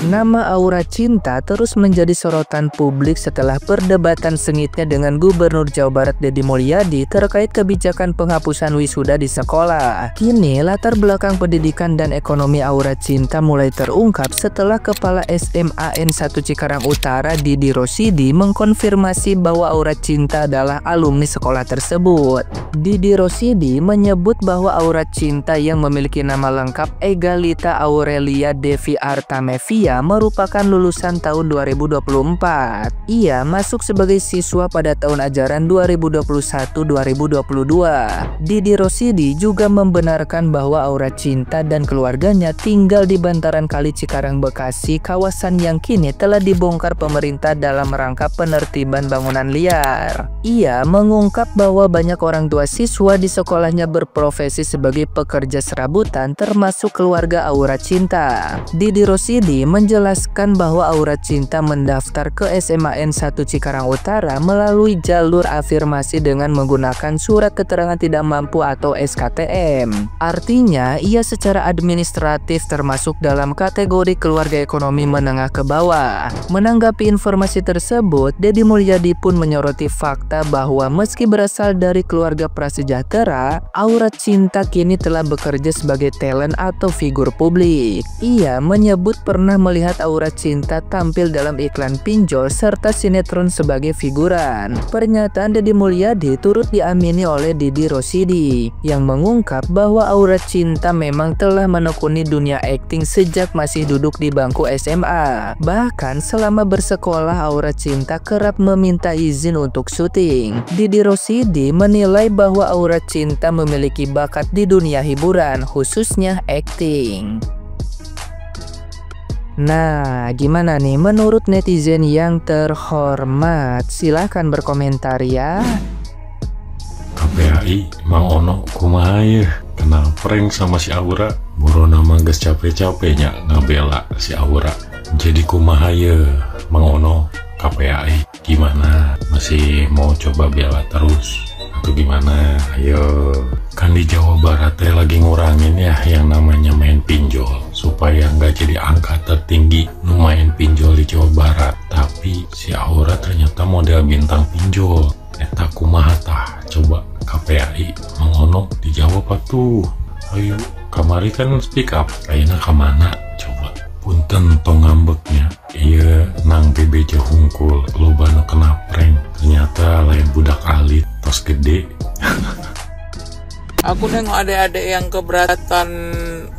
Nama Aura Cinta terus menjadi sorotan publik setelah perdebatan sengitnya dengan Gubernur Jawa Barat Deddy Mulyadi terkait kebijakan penghapusan wisuda di sekolah. Kini latar belakang pendidikan dan ekonomi Aura Cinta mulai terungkap setelah Kepala SMA N1 Cikarang Utara Didi Rosidi mengkonfirmasi bahwa Aura Cinta adalah alumni sekolah tersebut. Didi Rosidi menyebut bahwa Aura Cinta yang memiliki nama lengkap Egalita Aurelia Devi Artamevia merupakan lulusan tahun 2024. Ia masuk sebagai siswa pada tahun ajaran 2021-2022. Didi Rosidi juga membenarkan bahwa Aura Cinta dan keluarganya tinggal di bantaran Kali Cikarang, Bekasi, kawasan yang kini telah dibongkar pemerintah dalam rangka penertiban bangunan liar. Ia mengungkap bahwa banyak orang tua siswa di sekolahnya berprofesi sebagai pekerja serabutan, termasuk keluarga Aura Cinta. Didi Rosidi menjelaskan bahwa Aura Cinta mendaftar ke SMA N1 Cikarang Utara melalui jalur afirmasi dengan menggunakan surat keterangan tidak mampu atau SKTM. Artinya, ia secara administratif termasuk dalam kategori keluarga ekonomi menengah ke bawah. Menanggapi informasi tersebut, Deddy Mulyadi pun menyoroti fakta bahwa meski berasal dari keluarga prasejahtera, Aura Cinta kini telah bekerja sebagai talent atau figur publik. Ia menyebut pernah melihat Aura Cinta tampil dalam iklan pinjol serta sinetron sebagai figuran. Pernyataan Deddy Mulyadi turut diamini oleh Didi Rosidi yang mengungkap bahwa Aura Cinta memang telah menekuni dunia akting sejak masih duduk di bangku SMA. Bahkan selama bersekolah, Aura Cinta kerap meminta izin untuk syuting. Didi Rosidi menilai bahwa Aura Cinta memiliki bakat di dunia hiburan, khususnya akting. Nah, gimana nih menurut netizen yang terhormat? Silahkan berkomentar ya. KPAI Mang Ono kumaha ya? Kena prank sama si Aura. Burona manggas capek-capeknya ngabela si Aura. Jadi kumaha ya Mang Ono? KPAI gimana? Masih mau coba bela terus? Atau gimana? Ayo, kan di Jawa Barat lagi ngurangin ya yang namanya main pinjol supaya nggak jadi angka tertinggi main pinjol di Jawa Barat. Tapi si Aura ternyata model bintang pinjol. Eta kumaha tah? Coba KPAI mengono dijawab tuh. Ayo, kamari kan speak up. Kayaknya kemana? Coba punten tong ngambeknya. Iya, nang BBJ hungkul lobana kena prank. Ternyata lain budak alit tos gede. Aku nengok adik-adik yang keberatan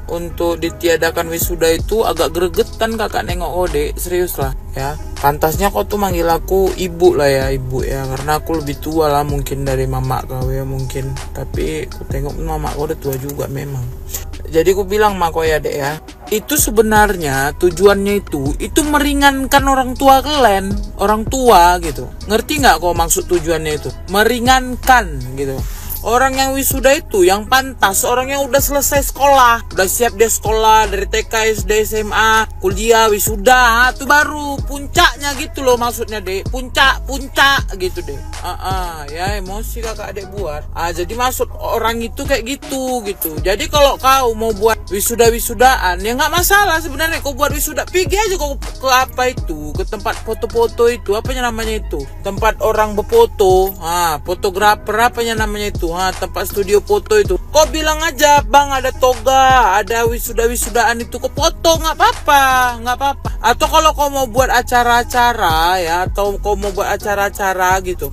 untuk ditiadakan wisuda itu agak gregetan kakak nengok Ode, serius lah ya. Pantasnya kau tuh manggil aku ibu lah ya, ibu ya, karena aku lebih tua lah mungkin dari mama kau ya mungkin. Tapi aku tengok mama kau udah tua juga memang. Jadi aku bilang mak kau ya dek ya, itu sebenarnya tujuannya itu meringankan orang tua kalian, orang tua gitu. Ngerti nggak kau maksud tujuannya itu? Meringankan gitu. Orang yang wisuda itu yang pantas orang yang udah selesai sekolah, udah siap dia sekolah dari TK, SD, SMA, kuliah, wisuda, itu baru puncaknya gitu loh maksudnya deh, puncak gitu deh. Ya emosi kakak adek buat. Jadi maksud orang itu kayak gitu. Jadi kalau kau mau buat wisudaan ya nggak masalah sebenarnya. Kau buat wisuda, pergi aja kau ke apa itu, ke tempat foto-foto itu, apanya namanya itu, tempat orang berfoto, fotografer apanya namanya itu. Tempat studio foto itu, kau bilang aja bang ada toga, ada wisudaan itu, kau foto nggak apa-apa. Atau kalau kau mau buat acara-acara ya, atau kau mau buat acara-acara gitu,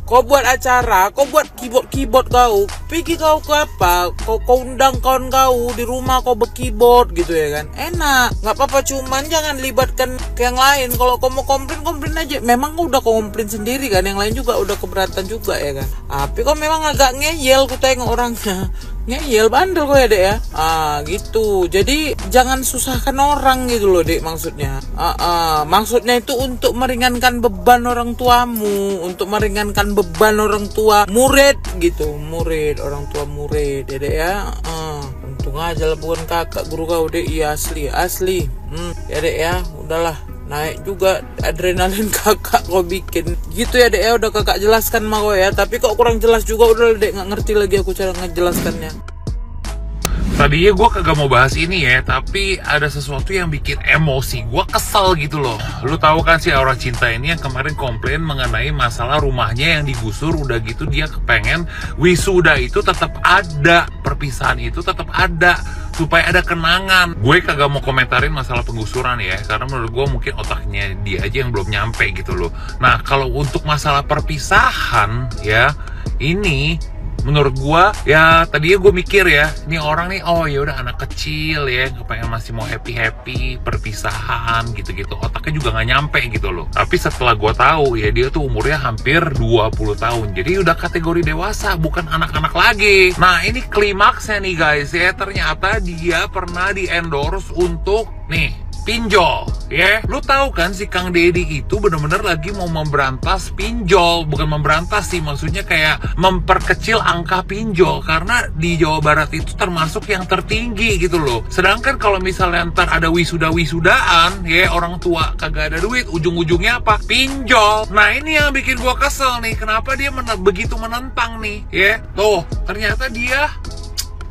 kau buat acara, kau buat keyboard kau, pergi kau ke apa, kau undang kawan kau di rumah, kau berkeyboard gitu ya kan, enak, nggak apa-apa. Cuman jangan libatkan ke yang lain. Kalau kau mau komplain aja, memang kau udah komplain sendiri kan, yang lain juga udah keberatan juga ya kan. Tapi kau memang agak ngeyel, ku tengok orangnya ngeyel bandel kok ya dek ya. Gitu. Jadi jangan susahkan orang gitu loh dek maksudnya. Maksudnya itu untuk meringankan beban orang tuamu, untuk meringankan beban orang tua murid gitu, orang tua murid ya dek ya. Untung aja lah bukan kakak guru kau dek. Iya asli. Ya dek ya, udahlah. Naik juga adrenalin kakak kau bikin gitu ya dek ya. Udah kakak jelaskan mah kau ya, tapi kok kurang jelas juga. Udah dek, nggak ngerti lagi aku cara ngejelaskannya. Tadinya gue kagak mau bahas ini ya, tapi ada sesuatu yang bikin emosi gue, kesel gitu loh. Lu tahu kan si Aura Cinta ini yang kemarin komplain mengenai masalah rumahnya yang digusur, udah gitu dia kepengen wisuda itu tetap ada, perpisahan itu tetap ada, supaya ada kenangan. Gue kagak mau komentarin masalah penggusuran ya, karena menurut gue mungkin otaknya dia aja yang belum nyampe gitu loh. Nah, kalau untuk masalah perpisahan ya, ini menurut gua ya, tadinya gue mikir ya, ini orang nih, oh ya udah anak kecil ya, kepengen masih mau happy perpisahan gitu-gitu, otaknya juga nggak nyampe gitu loh. Tapi setelah gua tahu ya, dia tuh umurnya hampir 20 tahun, jadi udah kategori dewasa, bukan anak-anak lagi. Nah, ini klimaksnya nih guys ya, ternyata dia pernah di endorse untuk nih pinjol ya. Lu tahu kan si Kang Deddy itu bener-bener lagi mau memberantas pinjol, bukan memberantas sih, maksudnya kayak memperkecil angka pinjol, karena di Jawa Barat itu termasuk yang tertinggi gitu loh. Sedangkan kalau misalnya ntar ada wisudaan ya, orang tua kagak ada duit, ujung-ujungnya apa? Pinjol. Nah, ini yang bikin gua kesel nih, kenapa dia begitu menentang nih ya. Tuh, ternyata dia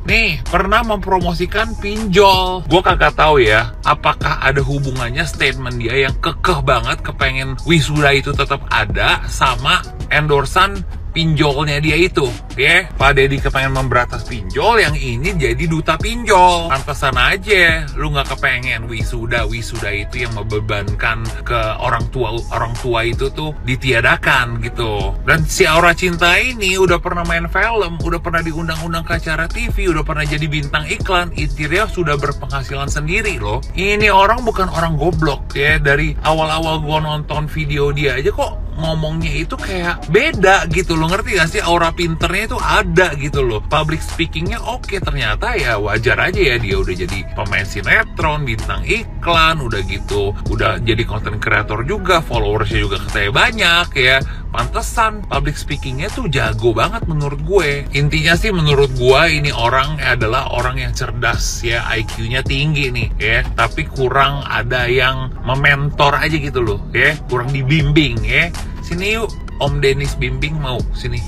nih pernah mempromosikan pinjol. Gue kagak tahu ya, apakah ada hubungannya statement dia yang kekeh banget kepengen wisuda itu tetap ada sama endorsan pinjolnya dia itu ya. Pak Deddy kepengen memberantas pinjol, yang ini jadi duta pinjol. Pantesan aja lu nggak kepengen wisuda itu yang membebankan ke orang tua itu tuh ditiadakan gitu. Dan si Aura Cinta ini udah pernah main film, udah pernah diundang-undang ke acara TV, udah pernah jadi bintang iklan, intinya sudah berpenghasilan sendiri loh. Ini orang bukan orang goblok ya. Dari awal-awal gua nonton video dia aja kok ngomongnya itu kayak beda gitu loh, ngerti gak sih? Aura pinternya itu ada gitu loh, public speakingnya oke. Ternyata ya wajar aja ya, dia udah jadi pemain sinetron, bintang iklan, udah gitu udah jadi content creator juga, followersnya juga katanya banyak ya. Pantesan public speakingnya tuh jago banget menurut gue. Intinya sih menurut gue ini orang adalah orang yang cerdas ya, IQ-nya tinggi nih ya, tapi kurang ada yang mementor aja gitu loh ya, kurang dibimbing ya. Sini yuk Om Dennis bimbing, mau sini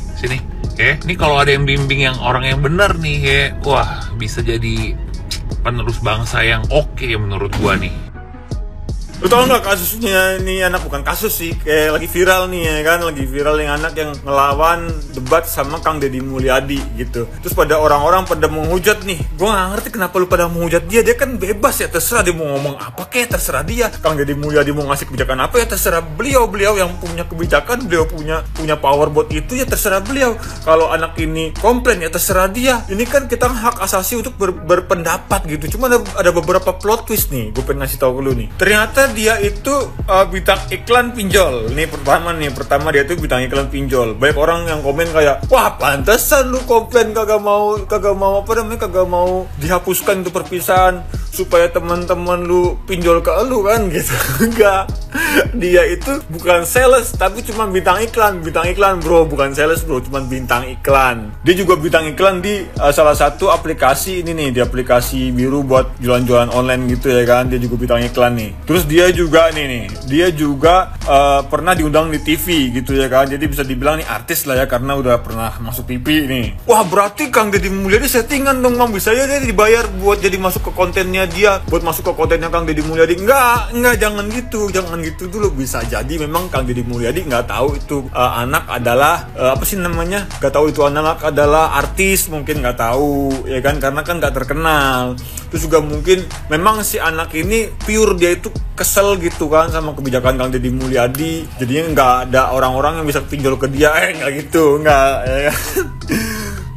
ya. Ini kalau ada yang bimbing yang orang yang bener nih ya, wah bisa jadi penerus bangsa yang oke menurut gua nih. Lu tau nggak kasusnya ini anak, bukan kasus sih, kayak lagi viral nih ya kan, lagi viral yang anak yang ngelawan debat sama Kang Deddy Mulyadi gitu. Terus pada orang-orang pada menghujat nih, gue nggak ngerti kenapa lu pada menghujat dia kan bebas ya, terserah dia mau ngomong apa kayak terserah dia. Kang Deddy Mulyadi mau ngasih kebijakan apa ya terserah beliau yang punya kebijakan, beliau punya power buat itu ya terserah beliau. Kalau anak ini komplain ya terserah dia. Ini kan kita hak asasi untuk berpendapat gitu. Cuma ada beberapa plot twist nih, gue pengen ngasih tahu ke lu nih. Ternyata dia itu bintang iklan pinjol. Ini pertama dia itu bintang iklan pinjol. Banyak orang yang komen kayak, wah pantesan lu komplain kagak mau dihapuskan itu perpisahan supaya teman-teman lu pinjol ke lu kan gitu. Enggak, dia itu bukan sales tapi cuma bintang iklan bro, bukan sales bro, cuma bintang iklan. Dia juga bintang iklan di salah satu aplikasi ini nih, di aplikasi biru buat jualan-jualan online gitu ya kan. Dia juga bintang iklan nih. Terus dia juga pernah diundang di TV gitu ya kan. Jadi bisa dibilang nih artis lah ya, karena udah pernah masuk TV nih. Wah berarti Kang Deddy Mulyadi settingan dong Bang, bisa ya dia dibayar buat jadi masuk ke kontennya dia, buat masuk ke kontennya Kang Deddy Mulyadi. Enggak, jangan gitu dulu. Bisa jadi memang Kang Deddy Mulyadi nggak tahu itu anak adalah nggak tahu itu anak adalah artis, mungkin nggak tahu ya kan, karena kan nggak terkenal. Terus juga mungkin memang si anak ini pure dia itu kesel gitu kan sama kebijakan Kang Deddy Mulyadi, jadinya nggak ada orang-orang yang bisa pinjol ke dia, nggak gitu, nggak ya.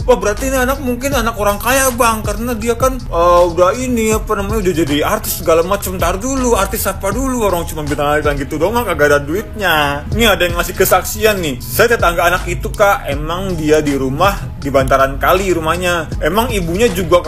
Wah berarti ini anak mungkin anak orang kaya Bang, karena dia kan udah jadi artis segala macam. Ntar dulu, artis apa dulu, orang cuma bintang iklan gitu doang kagak ada duitnya. Ini ada yang ngasih kesaksian nih, saya tetangga anak itu Kak, emang dia di rumah di bantaran kali rumahnya. Emang ibunya juga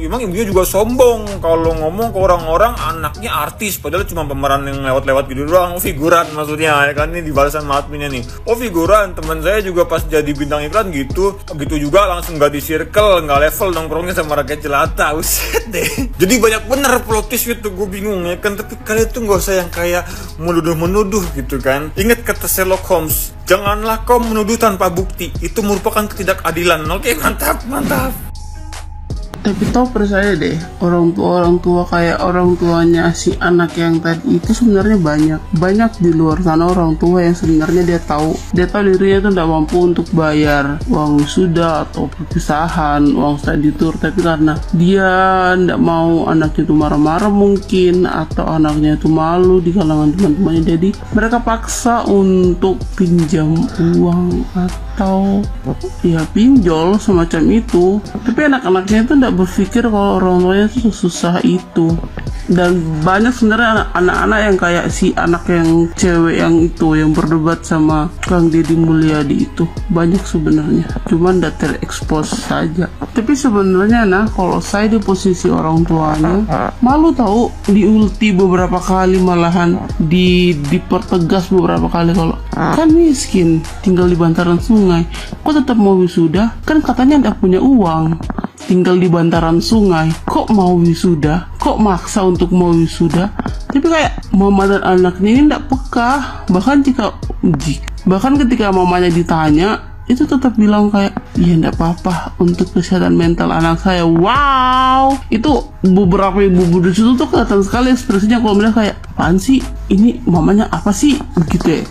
emang ibunya juga sombong kalau ngomong ke orang-orang anaknya artis, padahal cuma pemeran yang lewat-lewat gitu doang, figuran maksudnya ya kan. Ini di balasan adminnya nih, oh figuran, teman saya juga pas jadi bintang iklan gitu juga langsung gak di circle, gak level nongkrongnya sama rakyat jelata. Uset deh. Jadi banyak bener plot twist itu, gue bingung ya kan. Tapi kalian tuh gak usah yang kayak menuduh gitu kan. Ingat kata Sherlock Holmes, janganlah kau menuduh tanpa bukti, itu merupakan ketidakadilan. Oke, mantap. Tapi tau percaya deh, orang tua kayak orang tuanya si anak yang tadi itu sebenarnya banyak di luar sana orang tua yang sebenarnya dia tahu dirinya tuh tidak mampu untuk bayar uang wisuda atau perpisahan, uang study tour, tapi karena dia tidak mau anaknya itu marah-marah mungkin, atau anaknya itu malu di kalangan teman-temannya, jadi mereka paksa untuk pinjam uang atau ya pinjol semacam itu. Tapi anak-anaknya itu tidak berpikir kalau orang tuanya itu susah itu. Dan banyak sebenarnya anak-anak yang kayak si anak yang cewek yang itu yang berdebat sama Kang Deddy Mulyadi itu, banyak sebenarnya, cuman tidak terekspos saja. Tapi sebenarnya kalau saya di posisi orang tuanya, malu tahu, diulti beberapa kali, malahan dipertegas beberapa kali kalau kan miskin tinggal di bantaran sungai, kok tetap mau wisuda, kan katanya tidak punya uang, tinggal di bantaran sungai, kok mau wisuda, kok maksa untuk mau wisuda. Tapi kayak mama dan anaknya ini tidak peka, bahkan ketika mamanya ditanya itu tetap bilang kayak, ya tidak apa-apa untuk kesehatan mental anak saya. Wow, itu beberapa ibu-ibu di situ tuh kelihatan sekali ekspresinya kalau mereka kayak, apaan sih ini, mamanya apa sih, begitu ya.